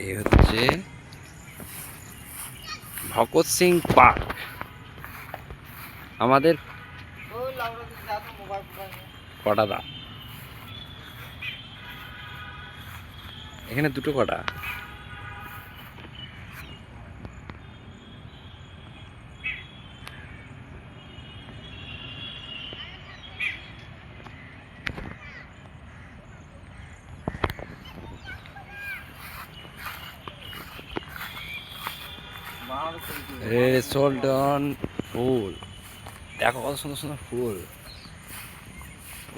এই হচ্ছে ভগৎ সিং পার্ক। আমাদের কটা দা এখানে দুটো কটা। রেসল্টন ফুল, দেখো কত সুন্দর সুন্দর ফুল।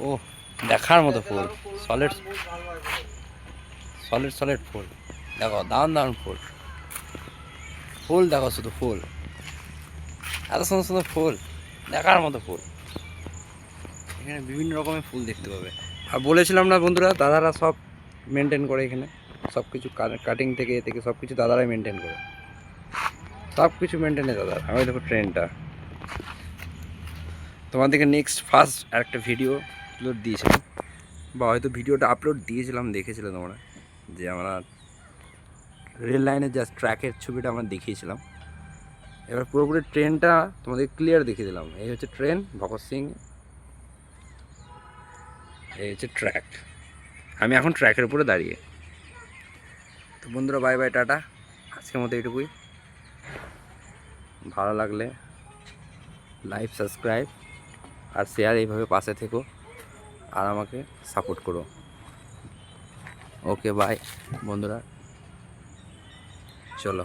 ও দেখার মতো ফুল, সলিড সলিড সলিড ফুল। দেখো দারুণ দারুণ ফুল, ফুল দেখো শুধু ফুল, এত সুন্দর সুন্দর ফুল, দেখার মতো ফুল। এখানে বিভিন্ন রকমের ফুল দেখতে পাবে। আর বলেছিলাম না বন্ধুরা, দাদারা সব মেনটেন করে এখানে, সব কিছু কাটিং থেকে এ থেকে সব কিছু দাদারাই মেনটেন করে, সব কিছু মেনটেনে দাদা। আমি দেখো ট্রেনটা তোমাদেরকে নেক্সট ফার্স্ট আরেকটা ভিডিও আপলোড দিয়েছিলাম, বা হয়তো ভিডিওটা আপলোড দিয়েছিলাম, দেখেছিলে তোমরা, যে আমরা রেল লাইনের জাস্ট ট্র্যাকের ছবিটা আমরা দেখিয়েছিলাম। এবার পুরোপুরি ট্রেনটা তোমাদের ক্লিয়ার দেখিয়ে দিলাম। এই হচ্ছে ট্রেন ভগৎ সিং, এই হচ্ছে ট্র্যাক। আমি এখন ট্র্যাকের উপরে দাঁড়িয়ে। তো বন্ধুরা বাই বাই, টাটা, আজকের মতো এইটুকুই। ভালো লাগলে লাইক, সাবস্ক্রাইব আর শেয়ার, এইভাবে পাশে থেকো আর আমাকে সাপোর্ট করো। ওকে বাই বন্ধুরা, চলো।